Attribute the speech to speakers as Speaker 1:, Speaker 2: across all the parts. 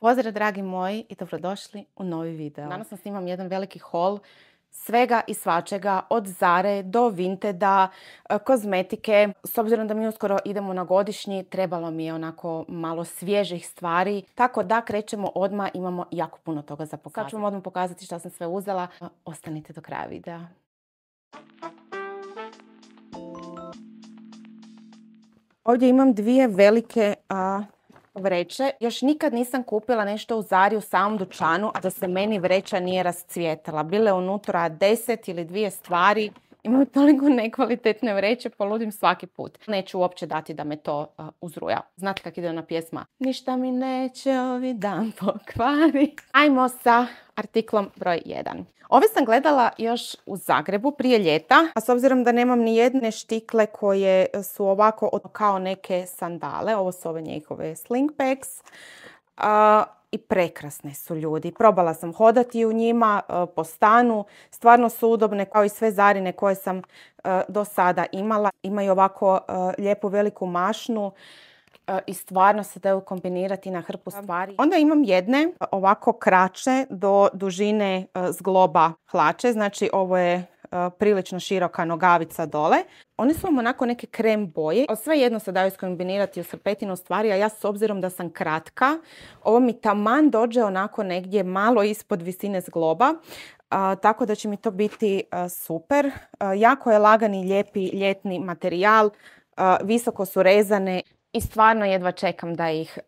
Speaker 1: Pozdrav dragi moji i dobrodošli u novi video. Danas vam snimam jedan veliki haul svega i svačega, od Zare do Vinteda, kozmetike. S obzirom da mi uskoro idemo na godišnji, trebalo mi je onako malo svježih stvari. Tako da krećemo odmah, imamo jako puno toga za pokazati. Sad ću vam odmah pokazati što sam sve uzela. Ostanite do kraja videa. Ovdje imam dvije velike vreće. Još nikad nisam kupila nešto u Zari u samom dućanu, a da se meni vreća nije rascvjetala. Bile unutra 10 ili 2 stvari. Imaju toliko nekvalitetne vreće, poludim svaki put. Neću uopće dati da me to uzruja. Znate kak ide ona pjesma? Ništa mi neće ovi dan pokvari. Ajmo sa artiklom broj 1. Ove sam gledala još u Zagrebu prije ljeta, a s obzirom da nemam ni jedne štikle koje su ovako kao neke sandale, ovo su ove njihove Slingbags, i prekrasne su ljudi. Probala sam hodati u njima po stanu, stvarno su udobne kao i sve Zarine koje sam do sada imala. Imaju ovako lijepu veliku mašnu i stvarno se daju kombinirati na hrpu stvari. Onda imam jedne ovako kraće do dužine zgloba hlače, znači ovo je prilično široka nogavica dole. One su vam onako neke krem boje, ali sve jedno se daju skombinirati u srpetinu stvari, a ja s obzirom da sam kratka, ovo mi taman dođe onako negdje malo ispod visine zgloba. Tako da će mi to biti super. Jako je lagani, lijepi ljetni materijal, visoko su rezane. I stvarno jedva čekam da ih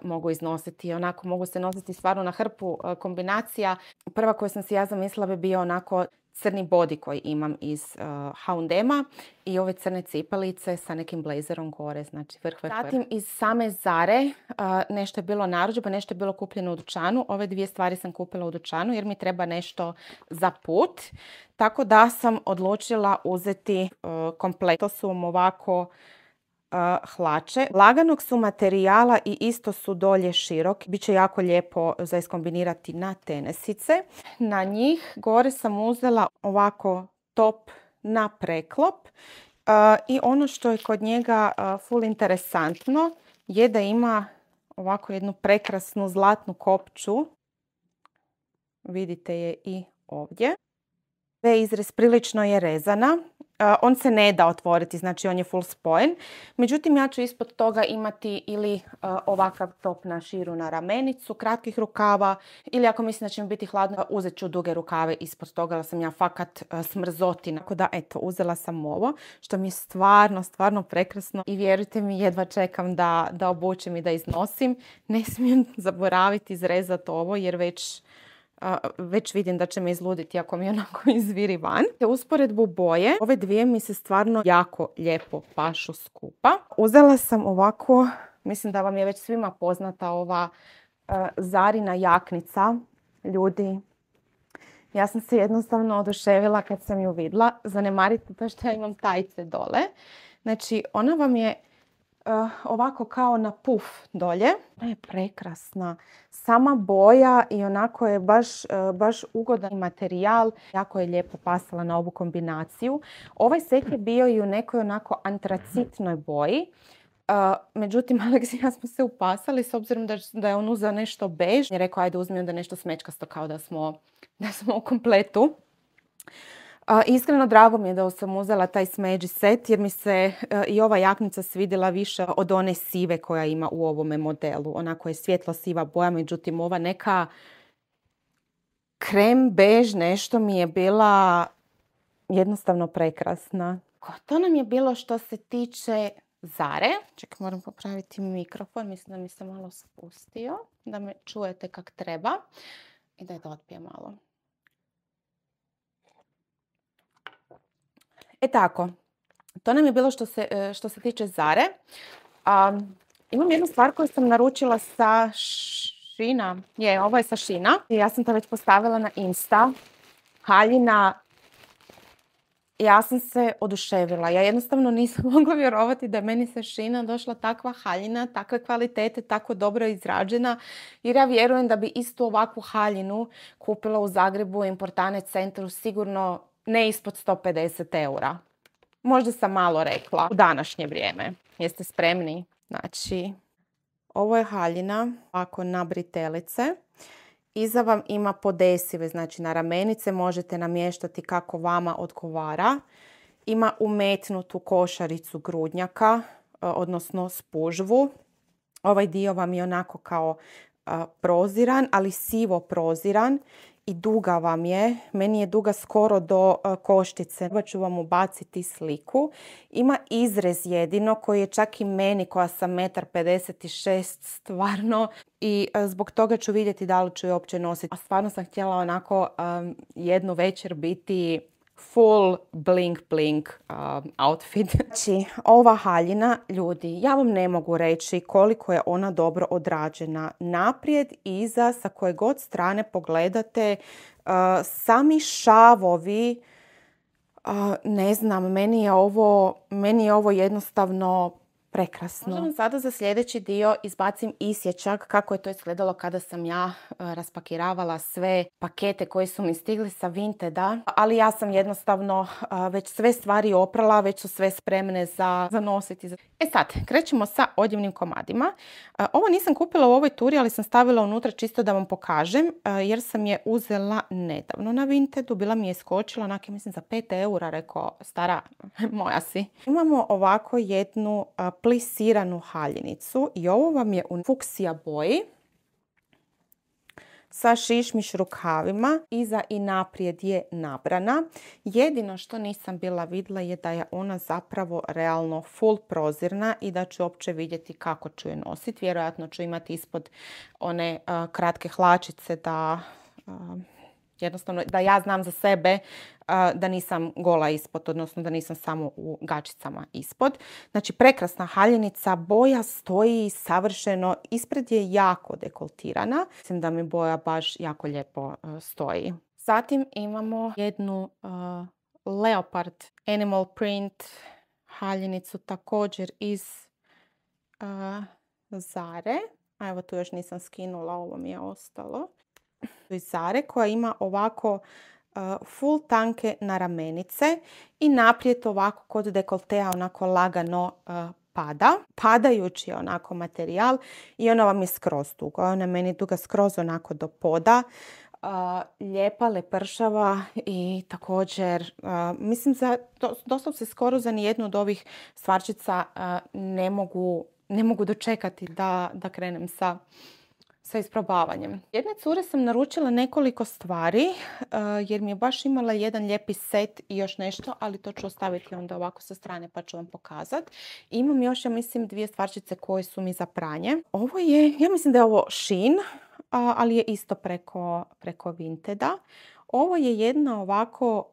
Speaker 1: mogu iznositi. Onako mogu se nositi stvarno na hrpu kombinacija. Prva koju sam si ja zamislila bi bio onako crni body koji imam iz H&M-a i ove crne cipelice sa nekim blazerom gore, znači vrh. Zatim iz same Zare nešto je bilo narudžba, nešto je bilo kupljeno u dućanu. Ove dvije stvari sam kupila u dućanu jer mi treba nešto za put. Tako da sam odlučila uzeti komplet. To su vam ovako hlače. Laganog su materijala i isto su dolje široki. Biće jako lijepo za iskombinirati na tenesice. Na njih gore sam uzela ovako top na preklop. I ono što je kod njega full interesantno je da ima ovako jednu prekrasnu zlatnu kopču. Vidite je i ovdje. Izrez prilično je rezana. On se ne da otvoriti, znači on je full spojen. Međutim, ja ću ispod toga imati ili ovakav top na širu na ramenicu, kratkih rukava, ili ako mislim da će mi biti hladno, uzet ću duge rukave ispod toga, da sam ja fakat smrzotina. Tako da, eto, uzela sam ovo, što mi je stvarno prekrasno. I vjerujte mi, jedva čekam da obučem i da iznosim. Ne smijem zaboraviti izrezati ovo, jer već vidim da će me izluditi ako mi onako izviri van. Usporedbu boje, ove dvije mi se stvarno jako lijepo pašu skupa. Uzela sam ovako, mislim da vam je već svima poznata ova Zarina jaknica. Ljudi, ja sam se jednostavno oduševila kad sam ju vidjela. Zanemarite to što ja imam tajce dole. Znači, ona vam je ovako kao na puf dolje. Ona je prekrasna. Sama boja i onako je baš ugodan materijal. Jako je lijepo pasala na ovu kombinaciju. Ovaj set je bio i u nekoj onako antracitnoj boji. Međutim, Alex i ja smo se upasali s obzirom da je on uzeo nešto bež. Je rekao, ajde uzmi onda nešto smečkasto kao da smo u kompletu. Iskreno drago mi je da sam uzela taj smeđi set jer mi se i ova jaknica svidjela više od one sive koja ima u ovome modelu. Onako je svjetlo siva boja, međutim ova neka krem bež nešto mi je bila jednostavno prekrasna. To nam je bilo što se tiče Zare. Čekaj, moram popraviti mikrofon, mislim da mi se malo spustio, da me čujete kak treba. I da otpijem malo. Tako, to nam je bilo što se tiče Zare. Imam jednu stvar koju sam naručila sa Sheina. Ovo je sa Sheina. Ja sam to već postavila na Insta. Haljina. Ja sam se oduševila. Ja jednostavno nisam mogla vjerovati da je meni sa Sheina došla takva haljina, takve kvalitete, tako dobro izrađena. Jer ja vjerujem da bi istu ovakvu haljinu kupila u Zagrebu u Importane centru sigurno ne ispod 150 eura. Možda sam malo rekla u današnje vrijeme. Jeste spremni? Znači, Ovo je haljina, ovako na britelice. Iza vam ima podesive, znači na ramenice možete namještati kako vama odgovara. Ima umetnutu košaricu grudnjaka, odnosno spužvu. Ovaj dio vam je onako kao proziran, ali sivo proziran i duga vam je. Meni je duga skoro do koštice. Ovo ću vam ubaciti sliku. Ima izrez jedino koji je čak i meni koja sam 1,56 m stvarno. I zbog toga ću vidjeti da li ću je uopće nositi. A stvarno sam htjela onako jednu večer biti full bling bling outfit. Znači, ova haljina, ljudi, ja vam ne mogu reći koliko je ona dobro odrađena. Naprijed, iza, sa koje god strane pogledate, sami šavovi, ne znam, meni je ovo jednostavno prekrasno. Možda vam sada za sljedeći dio izbacim isječak kako je to izgledalo kada sam ja raspakiravala sve pakete koji su mi stigli sa Vinteda. Ali ja sam jednostavno već sve stvari oprala, već su sve spremne za nositi. E sad, krećemo sa odjevnim komadima. Ovo nisam kupila u ovoj turi, ali sam stavila unutra čisto da vam pokažem, jer sam je uzela nedavno na Vintedu. Bila mi je skočila, onak, mislim, za 5 eura, rekao, stara, moja si. Imamo ovako jednu plisiranu haljinicu i ovo vam je u fuksija boji sa šišmiš rukavima. Iza i naprijed je nabrana. Jedino što nisam bila vidjela je da je ona zapravo realno full prozirna i da ću uopće vidjeti kako ću je nositi. Vjerojatno ću imati ispod one kratke hlačice da jednostavno da ja znam za sebe da nisam gola ispod, odnosno da nisam samo u gačicama ispod. Znači, prekrasna haljenica, boja stoji savršeno, ispred je jako dekoltirana. Mislim da mi boja baš jako lijepo stoji. Zatim imamo jednu leopard animal print haljenicu, također iz Zare. A evo, tu još nisam skinula, ovo mi je ostalo. Iz Zare, koja ima ovako full tanke na ramenice i naprijed ovako kod dekoltea onako lagano pada. Padajući je onako materijal i ona vam je skroz duga. Ona je meni duga skroz onako do poda. Lijepa, lepršava i također mislim doslovno se skoro za nijednu od ovih stvarčica ne mogu dočekati da krenem sa isprobavanjem. Jedne cure sam naručila nekoliko stvari jer mi je baš imala jedan lijepi set i još nešto, ali to ću ostaviti onda ovako sa strane pa ću vam pokazati. Imam još, ja mislim, 2 stvarčice koje su mi za pranje. Ovo je, ja mislim da je ovo Shein, ali je isto preko Vinteda. Ovo je jedna ovako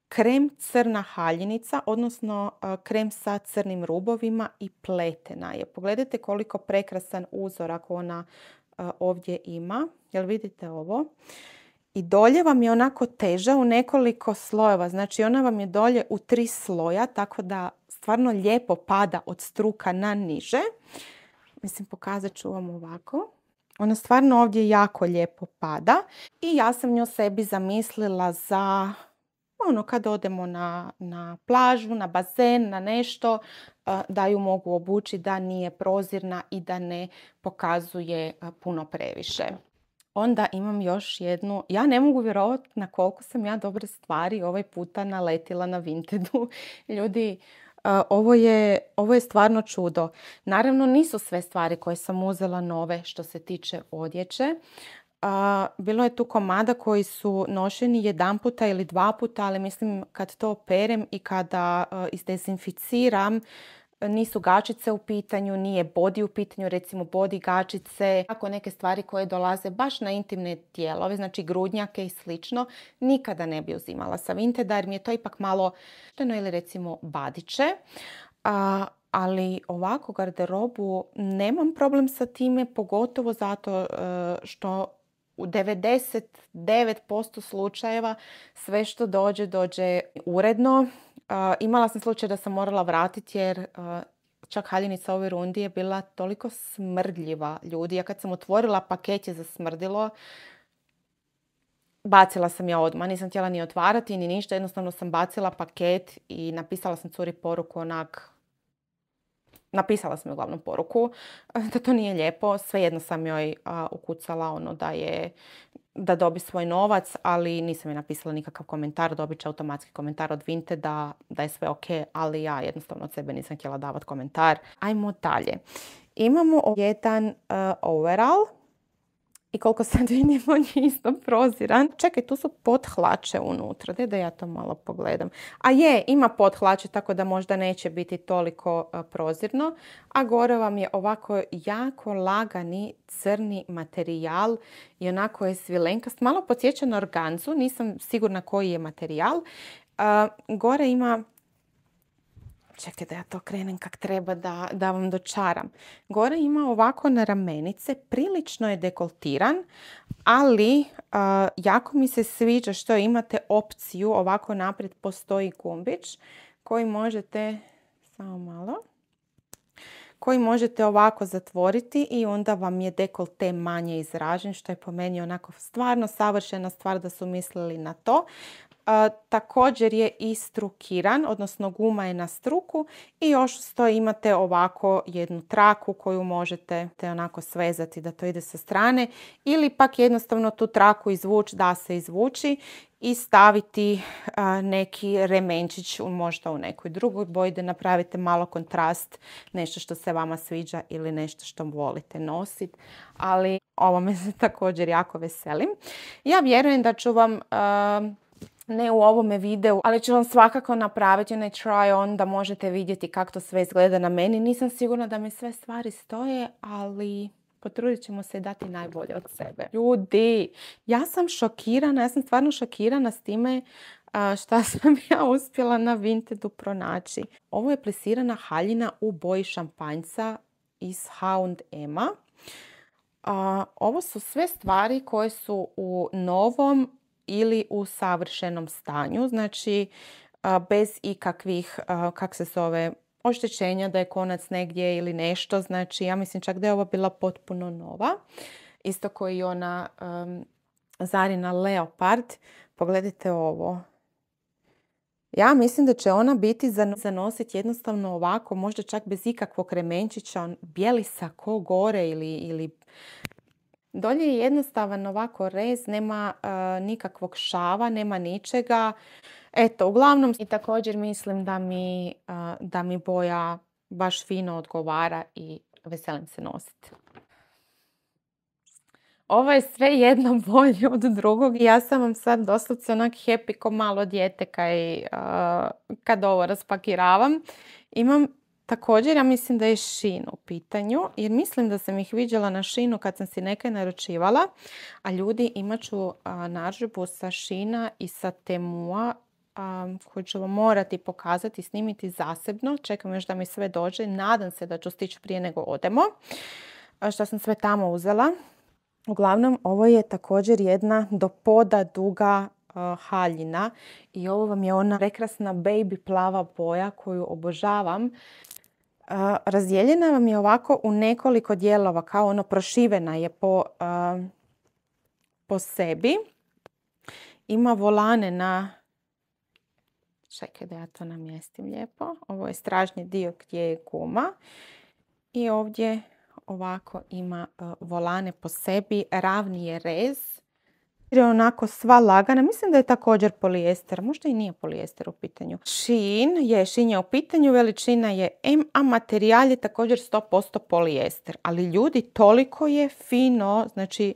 Speaker 1: krem crna haljenica, odnosno krem sa crnim rubovima i pletena je. Pogledajte koliko prekrasan uzorak ona ovdje ima. Jel vidite ovo? I dolje vam je onako teža u nekoliko slojeva. Znači, ona vam je dolje u 3 sloja, tako da stvarno lijepo pada od struka na niže. Mislim, pokazat ću vam ovako. Ona stvarno ovdje jako lijepo pada. I ja sam nju sebi zamislila za kad odemo na plažu, na bazen, na nešto, da ju mogu obući, da nije prozirna i da ne pokazuje puno previše. Onda imam još jednu, ja ne mogu vjerovati na koliko sam ja dobre stvari ovaj puta naletila na Vintedu. Ljudi, ovo je stvarno čudo. Naravno, nisu sve stvari koje sam uzela nove što se tiče odjeće. Bilo je tu komada koji su nošeni 1 puta ili 2 puta, ali mislim kad to perem i kada izdezinficiram, nisu gačice u pitanju, nije body u pitanju, recimo body gačice, ako neke stvari koje dolaze baš na intimne dijelove, znači grudnjake i slično, nikada ne bi uzimala sa Vinteda jer mi je to ipak malo ili recimo badiće. Ali ovako garderobu nemam problem sa time, pogotovo zato što u 99% slučajeva sve što dođe uredno. Imala sam slučaj da sam morala vratiti jer čak haljenica ove rundi je bila toliko smrdljiva, ljudi. Ja kad sam otvorila paket je zasmrdilo. Bacila sam ja odmah, nisam htjela ni otvarati ni ništa. Jednostavno sam bacila paket i napisala sam curi poruku onak, napisala sam joj uglavnom poruku da to nije lijepo. Svejedno sam joj ukucala ono da dobi svoj novac, ali nisam joj napisala nikakav komentar. Dobit će automatski komentar od Vinte da je sve ok, ali ja jednostavno od sebe nisam htjela davati komentar. Ajmo dalje. Imamo jedan overall. I koliko sad vidimo, on je isto proziran. Čekaj, tu su pothlače unutra. Da ja to malo pogledam. A ima pothlače, tako da možda neće biti toliko prozirno. A gore vam je ovako jako lagani crni materijal. I onako je svilenkast. Malo podsjeća na organzu. Nisam sigurna koji je materijal. Gore ima... Čekaj da ja to krenem kak treba da vam dočaram. Gore ima ovako na ramenice, prilično je dekoltiran, ali jako mi se sviđa što imate opciju, ovako naprijed postoji gumbić koji možete, samo malo, koji možete ovako zatvoriti i onda vam je dekolte manje izražen, što je po meni onako stvarno savršena stvar da su mislili na to. Također je i strukiran, odnosno guma je na struku i još uz to imate ovako jednu traku koju možete onako svezati da to ide sa strane ili pak jednostavno tu traku izvući, da se izvuči i staviti neki remenčić možda u nekoj drugoj boji da napravite malo kontrast, nešto što se vama sviđa ili nešto što volite nositi, ali ovome se također jako veselim. Ja vjerujem da ću vam... ne u ovome videu, ali ću vam svakako napraviti onaj try on da možete vidjeti kako to sve izgleda na meni. Nisam sigurna da mi sve stvari stoje, ali potrudit ćemo se dati najbolje od sebe. Ljudi, ja sam šokirana, ja sam stvarno šokirana s time šta sam ja uspjela na Vintedu pronaći. Ovo je plisirana haljina u boji šampanjca iz H&M-a. Ovo su sve stvari koje su u novom ili u savršenom stanju, znači bez ikakvih, oštećenja da je konac negdje ili nešto, znači ja mislim čak da je ova bila potpuno nova. Isto koji i ona Zarina Leopard. Pogledajte ovo. Ja mislim da će ona biti za nositi jednostavno ovako, možda čak bez ikakvog remenčića, bijeli sako gore ili dolje je jednostavan ovako rez, nema nikakvog šava, nema ničega. Eto, uglavnom i također mislim da mi boja baš fino odgovara i veselim se nositi. Ovo je sve jedno bolje od drugog. Ja sam vam sad doslovce onak happy ko malo dijete kad ovo raspakiravam. Imam također, ja mislim da je Shein u pitanju, jer mislim da sam ih viđala na Sheinu kad sam si neke naručivala. A ljudi, imat ću narudžbu sa Sheina i sa Temua koju ću vam morati pokazati, snimiti zasebno. Čekam još da mi sve dođe. Nadam se da ću stići prije nego odemo. Što sam sve tamo uzela. Uglavnom, ovo je također jedna do poda duga haljina. I ovo vam je ona prekrasna baby plava boja koju obožavam. Razdijeljena vam je ovako u nekoliko dijelova, kao ono prošivena je po sebi. Ima volane na... Čekaj da ja to namjestim lijepo. Ovo je stražnji dio gdje je guma. I ovdje ovako ima volane po sebi. Ravni je rez. Je onako sva lagana. Mislim da je također polijester. Možda i nije polijester u pitanju. Shein je u pitanju. Veličina je M, a materijal je također 100% polijester. Ali ljudi, toliko je fino. Znači,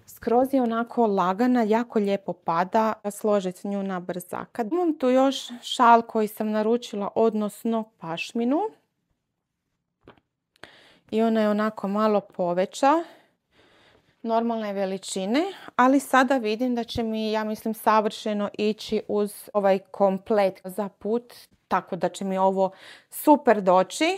Speaker 1: skroz je onako lagana, jako lijepo pada. Složiti nju na brzaka. Imam tu još šal koji sam naručila, odnosno pašminu. I ona je onako malo poveća. Normalne veličine, ali sada vidim da će mi, ja mislim, savršeno ići uz ovaj komplet za put, tako da će mi ovo super doći.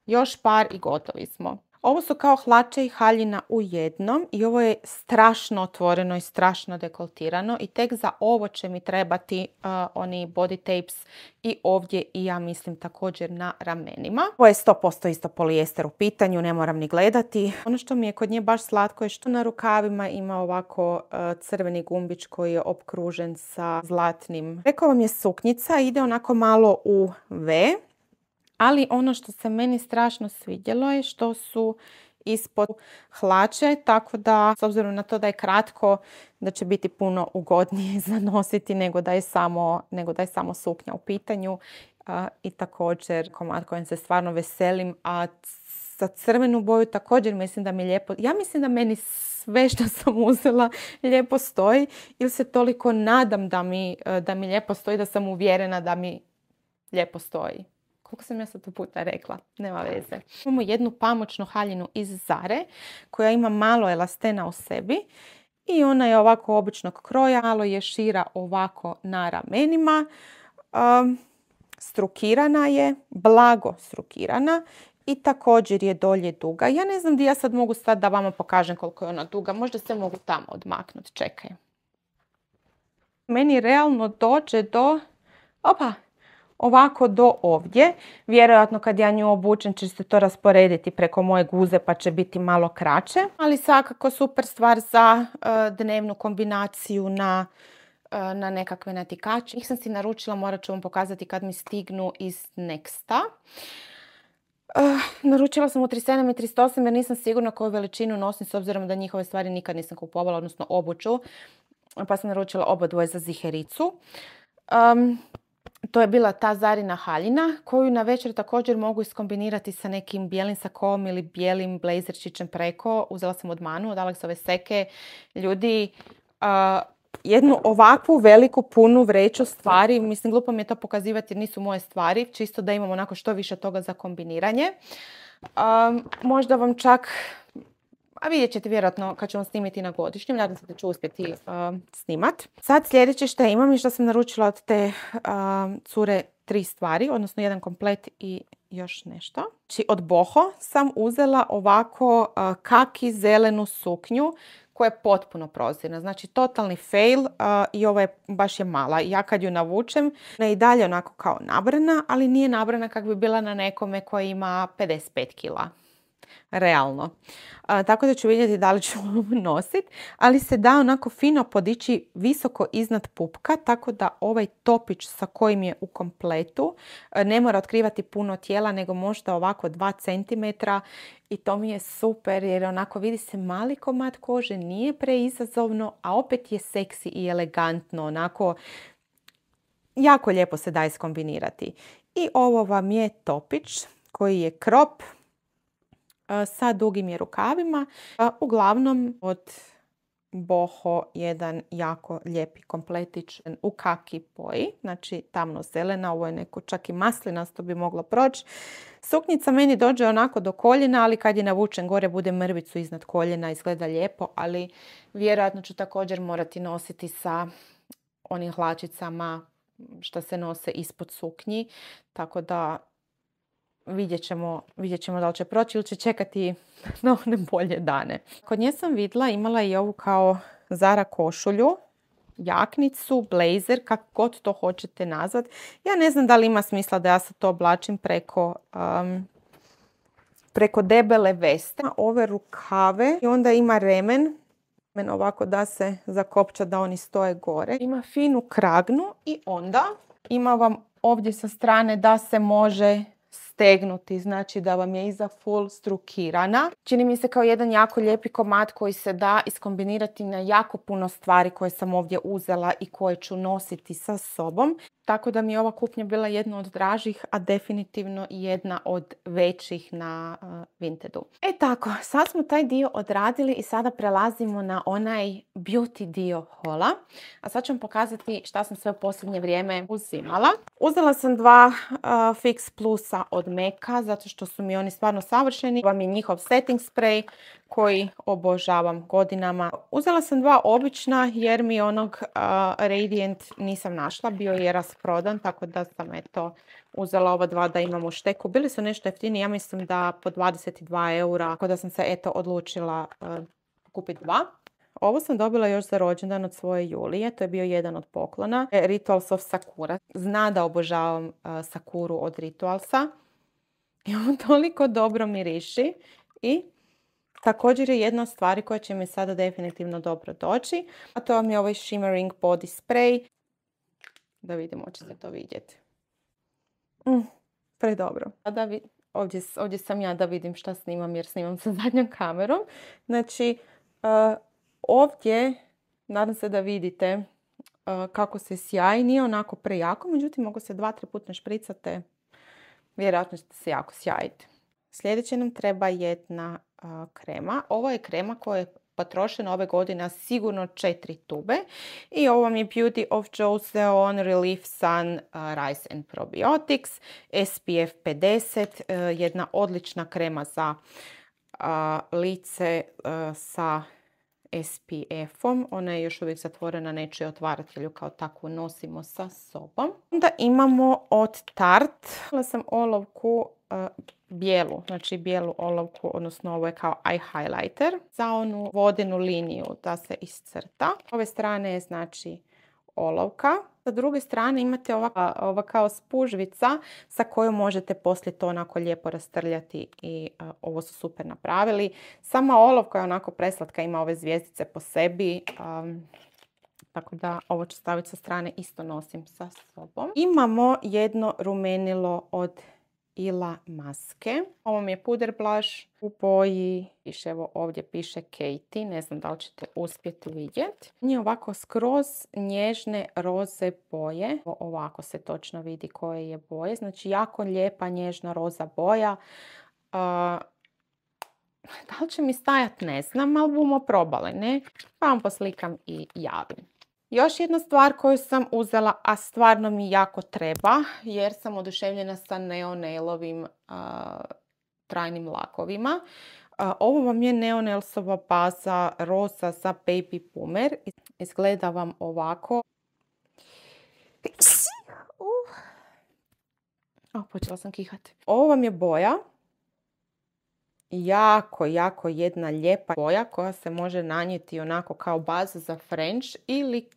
Speaker 1: Još par i gotovi smo. Ovo su kao hlače i haljina u jednom i ovo je strašno otvoreno i strašno dekoltirano i tek za ovo će mi trebati oni body tapes i ovdje i ja mislim također na ramenima. Ovo je 100% isto polijester u pitanju, ne moram ni gledati. Ono što mi je kod nje baš slatko je što na rukavima ima ovako crveni gumbić koji je opkružen sa zlatnim. Rekao vam je suknjica, ide onako malo u V. Ali ono što se meni strašno svidjelo je što su ispod hlače, tako da s obzirom na to da je kratko, da će biti puno ugodnije za nositi nego da je samo suknja u pitanju. I također komad kojem se stvarno veselim, a za crvenu boju također mislim da mi lijepo, ja mislim da meni sve što sam uzela lijepo stoji ili se toliko nadam da mi lijepo stoji, da sam uvjerena da mi lijepo stoji. Koliko sam ja sad tu puta rekla, nema veze. Imamo jednu pamučnu haljinu iz Zare koja ima malo elastena u sebi i ona je ovako običnog kroja, malo je šira ovako na ramenima. Strukirana je, blago strukirana i također je dolje duga. Ja ne znam gdje ja sad mogu stati da vama pokažem koliko je ona duga. Možda se mogu tamo odmaknuti, čekaj. Meni realno dođe do, ovako do ovdje. Vjerojatno kad ja nju obučem će se to rasporediti preko moje guze pa će biti malo kraće. Ali svakako super stvar za dnevnu kombinaciju na nekakve natikače. Ih sam si naručila, morat ću vam pokazati kad mi stignu iz Nexta. Naručila sam u 37 i 38 jer nisam sigurna koju veličinu nosim s obzirom da njihove stvari nikad nisam kupovala, odnosno obuću. Pa sam naručila oba dvoje za zihericu. To je bila ta Zarina haljina koju na večer također mogu iskombinirati sa nekim bijelim sakom ili bijelim blejzerčićem preko. Uzela sam od Manu, od Alexove Seke. Ljudi, jednu ovakvu veliku punu vreću stvari, mislim glupo mi je to pokazivati jer nisu moje stvari, čisto da imam onako što više toga za kombiniranje. Možda vam čak, a vidjet ćete vjerojatno kad ću vam snimiti na godišnjem, nadam se da ću uspjeti snimat. Sad sljedeće što imam i što sam naručila od te cure 3 stvari, odnosno jedan komplet i još nešto. Znači od Boho sam uzela ovako kaki zelenu suknju koja je potpuno prozirna. Znači totalni fail i ovo je baš je mala. Ja kad ju navučem, ona je i dalje onako kao nabrana, ali nije nabrana kako bi bila na nekome koji ima 55 kila. Realno. Tako da ću vidjeti da li ću nositi, ali se da onako fino podići visoko iznad pupka, tako da ovaj topić sa kojim je u kompletu ne mora otkrivati puno tijela, nego možda ovako 2 cm i to mi je super jer onako vidi se mali komad kože, nije preizazovno, a opet je seksi i elegantno, onako jako lijepo se da iskombinirati. I ovo vam je topić koji je crop sa dugim je rukavima. Uglavnom od Boho jedan jako lijepi kompletić u kaki boji, znači tamno zelena, ovo je neko čak i maslinasto bi moglo proći. Suknjica meni dođe onako do koljena, ali kad je navučen gore bude mrvicu iznad koljena, izgleda lijepo, ali vjerojatno ću također morati nositi sa onim hlačicama što se nose ispod suknji, tako da vidjet ćemo da li će proći ili će čekati na one bolje dane. Kod nje sam vidjela, imala je ovu kao Zara košulju, jaknicu, blazer, kako god to hoćete nazvat. Ja ne znam da li ima smisla da ja sad to oblačim preko debele veste. Ove rukave i onda ima remen ovako da se zakopča da oni stoje gore. Ima finu kragnu i onda ima vam ovdje sa strane da se može stegnuti, znači da vam je iza full strukirana. Čini mi se kao jedan jako lijepi komad koji se da iskombinirati na jako puno stvari koje sam ovdje uzela i koje ću nositi sa sobom. Tako da mi je ova kupnja bila jedna od dražih, a definitivno jedna od većih na Vintedu. Tako, sad smo taj dio odradili i sada prelazimo na onaj beauty dio hola. A sad ću vam pokazati šta sam sve u posljednje vrijeme uzimala. Uzela sam 2 Fix Plusa od Meka, zato što su mi oni stvarno savršeni. Vam je njihov setting spray koji obožavam godinama. Uzela sam 2 obična jer mi onog Radiant nisam našla, bio je rasprodan, tako da sam uzela ova 2 da imam u šteku. Bili su nešto jeftiniji, ja mislim da po 22 eura, tako da sam se odlučila kupiti 2. Ovo sam dobila još za rođendan od svoje Julije, to je bio jedan od poklona. Rituals of Sakura. Zna da obožavam Sakuru od Ritualsa. I on toliko dobro miriši i također je jedna od stvari koja će mi sada definitivno dobro doći. A to vam je ovaj Shimmering Body Spray. Da vidimo, hoćete to vidjeti. predobro. Ovdje sam ja da vidim šta snimam jer snimam sa zadnjom kamerom. Znači, ovdje, nadam se da vidite kako se sjaji, nije onako prejako, međutim ako se 2-3 puta špricate, vjerojatno ćete se jako sjajiti. Sljedeće nam treba jedna krema. Ovo je krema koja je potrošena ove godine na sigurno 4 tube. I ovo vam je Beauty of Joseon Relief Sun Rice and Probiotics SPF 50. Jedna odlična krema za lice sa SPF-om. Ona je još uvijek zatvorena, neću je otvarati jer kao takvu nosimo sa sobom. Onda imamo od Tarte. Imala sam olovku bijelu, znači bijelu olovku, odnosno ovo je kao eye highlighter za onu vodenu liniju da se iscrta. Ove strane je znači olovka. Sa druge strane imate ova kao spužvica sa kojom možete poslije to onako lijepo rastrljati i ovo su super napravili. Sama olovka je onako preslatka, ima ove zvjezdice po sebi. Tako da ovo ću staviti sa strane, isto nosim sa sobom. Imamo jedno rumenilo od Ila Maske. Ovo mi je puder blush u boji, evo ovdje piše Katie, ne znam da li ćete uspjeti vidjeti. Nije ovako skroz nježne roze boje. Ovako se točno vidi koje je boje. Znači jako lijepa nježna roza boja. Da li će mi stajati ne znam, ali bumo probali, ne? Pa vam poslikam i javim. Još jedna stvar koju sam uzela, a stvarno mi jako treba, jer sam oduševljena sa Neo Nailovim trajnim lakovima. Ovo vam je Neo Nailsova baza roza za baby boomer. Izgleda vam ovako. Počela sam kihati. Ovo vam je boja. Jako jedna lijepa boja koja se može nanijeti onako kao baza za French ili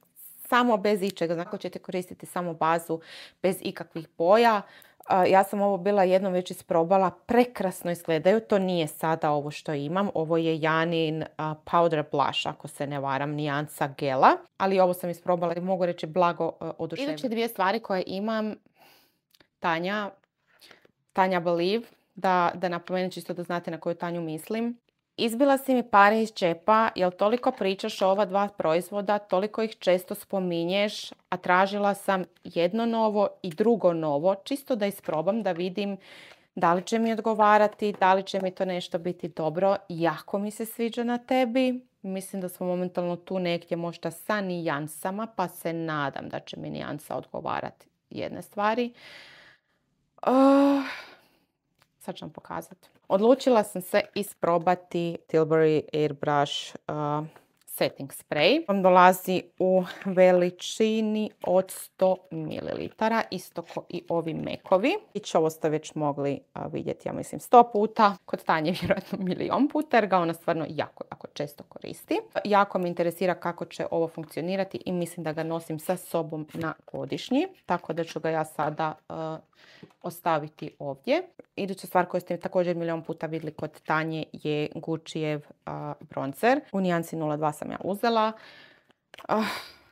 Speaker 1: samo bez ičega. Znači ćete koristiti samo bazu bez ikakvih boja. Ja sam ovo bila jednom već isprobala. Prekrasno izgledaju. To nije sada ovo što imam. Ovo je Janin Powder Blush, ako se ne varam, nijansa gela. Ali ovo sam isprobala i mogu reći blago oduševljena. Iduće dvije stvari koje imam, Tanja Believe. Da napomenem čisto da znate na koju Tanju mislim. Izbila si mi pare iz džepa, jer toliko pričaš o ova dva proizvoda, toliko ih često spominješ, a tražila sam jedno novo i drugo novo, čisto da isprobam, da vidim da li će mi odgovarati, da li će mi to nešto biti dobro. Jako mi se sviđa na tebi. Mislim da smo momentalno tu negdje možda sa nijansama, pa se nadam da će mi nijansa odgovarati jedne stvari. Sad ću vam pokazati. Odlučila sam se isprobati Tilbury Airbrush setting spray. On dolazi u veličini od 100 ml. Isto kao i ovi mekovi. I ovo ste već mogli vidjeti, ja mislim, 100 puta. Kod Tanje vjerojatno milion puta jer ga ona stvarno jako često koristi. Jako me interesira kako će ovo funkcionirati i mislim da ga nosim sa sobom na godišnji. Tako da ću ga ja sada ostaviti ovdje. Iduća stvar koju ste također milion puta vidjeli kod Tanje je Guccijev bronzer. U nijansi 02 sam ja uzela.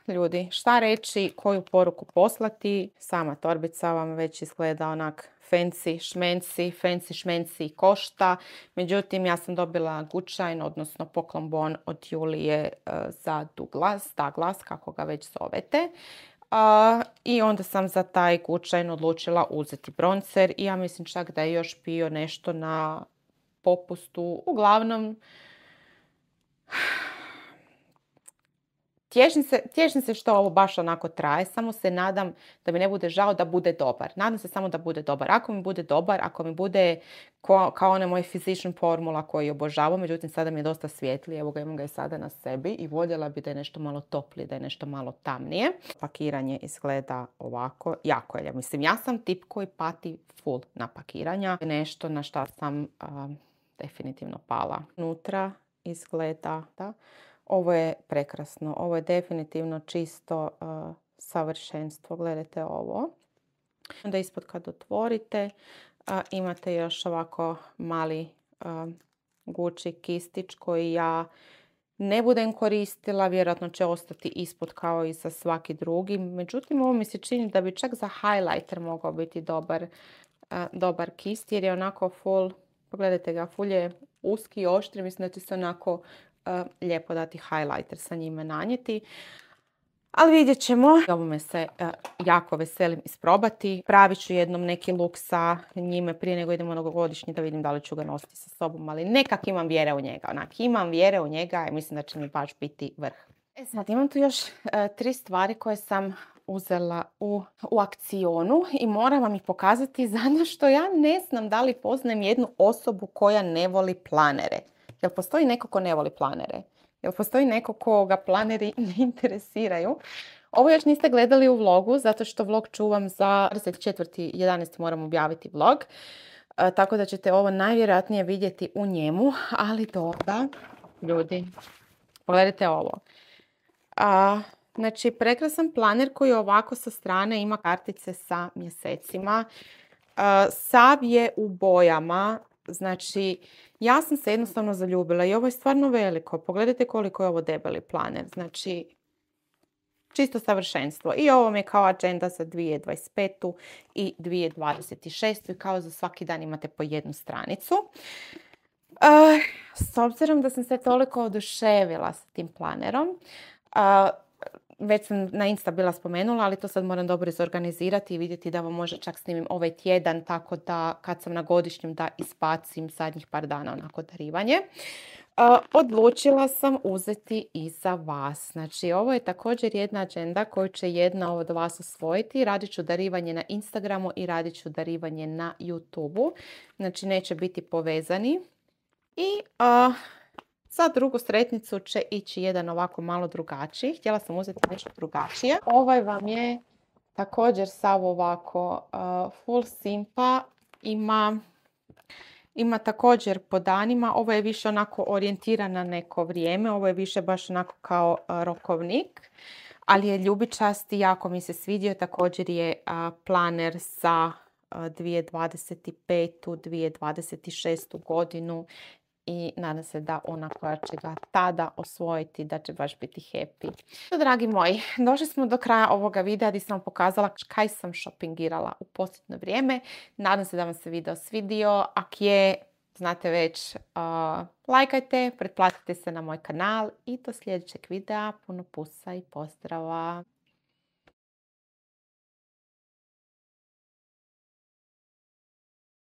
Speaker 1: Ljudi, šta reći, koju poruku poslati? Sama torbica vam već izgleda onak fancy šmenci košta. Međutim, ja sam dobila gučajn, odnosno poklon od Julije za Douglas, kako ga već zovete. I onda sam za taj gučajn odlučila uzeti bronzer i ja mislim čak da je još bio nešto na popustu. Uglavnom, tješim se što ovo baš onako traje, samo se nadam da mi ne bude žao da bude dobar. Nadam se samo da bude dobar. Ako mi bude dobar, ako mi bude kao one moje Physician formula koju obožavam, međutim sada mi je dosta svijetli, evo ga, imam ga i sada na sebi i voljela bi da je nešto malo toplije, da je nešto malo tamnije. Pakiranje izgleda ovako, jako je. Mislim, ja sam tip koji pati full na pakiranja. Nešto na šta sam definitivno pala. Unutra izgleda, da. Ovo je prekrasno. Ovo je definitivno čisto savršenstvo. Gledajte ovo. Onda ispod kad otvorite imate još ovako mali Gucci kistić koji ja ne budem koristila. Vjerojatno će ostati ispod kao i za svaki drugi. Međutim, ovo mi se čini da bi čak za highlighter mogao biti dobar dobar kist jer je onako full, pogledajte ga, full je uski i oštri, mislim da će se onako lijepo dati highlighter sa njime nanijeti. Ali vidjet ćemo. Ovome se jako veselim isprobati. Pravit ću jednom neki look sa njime prije nego idemo novogodišnji da vidim da li ću ga nositi sa sobom, ali nekak imam vjere u njega. Onak, imam vjere u njega i mislim da će mi baš biti vrh. Sad imam tu još 3 stvari koje sam uzela u akcionu i moram vam ih pokazati zato što ja ne znam da li poznajem jednu osobu koja ne voli planere. Jel postoji neko ko ne voli planere? Jel postoji neko koga planeri ne interesiraju? Ovo još niste gledali u vlogu, zato što vlog čuvam za 24.11. moram objaviti vlog. Tako da ćete ovo najvjerojatnije vidjeti u njemu. Ali dobro, ljudi, pogledajte ovo. Znači, prekrasan planer koji ovako sa strane ima kartice sa mjesecima. Sav je u bojama. Znači, ja sam se jednostavno zaljubila i ovo je stvarno veliko. Pogledajte koliko je ovo debeli planer. Znači, čisto savršenstvo. I ovo mi je kao agenda za 2025. i 2026. I kao za svaki dan imate po jednu stranicu. S obzirom da sam se toliko oduševila sa tim planerom, već sam na Insta bila spomenula, ali to sad moram dobro izorganizirati i vidjeti da vam možda čak snimim ovaj tjedan, tako da kad sam na godišnjem da ispacim zadnjih par dana onako darivanje. Odlučila sam uzeti i za vas. Znači, ovo je također jedna agenda koju će jedna od vas osvojiti. Radit ću darivanje na Instagramu i radit ću darivanje na YouTubeu. Znači, neće biti povezani. I za drugu sretnicu će ići jedan ovako malo drugačiji. Htjela sam uzeti nešto drugačije. Ovaj vam je također sav ovako full simpa. Ima također po danima. Ovo je više onako orijentiran na neko vrijeme. Ovo je više baš onako kao rokovnik. Ali je ljubičasti, jako mi se svidio. Također je planer za 2025. 2026. godinu. I nadam se da ona koja će ga tada osvojiti, da će baš biti happy. Dragi moji, došli smo do kraja ovoga videa gdje sam vam pokazala kaj sam shoppingirala u posljednje vrijeme. Nadam se da vam se video svidio. Ako je, znate već, lajkajte, pretplatite se na moj kanal i do sljedećeg videa. Puno pusa i pozdrava!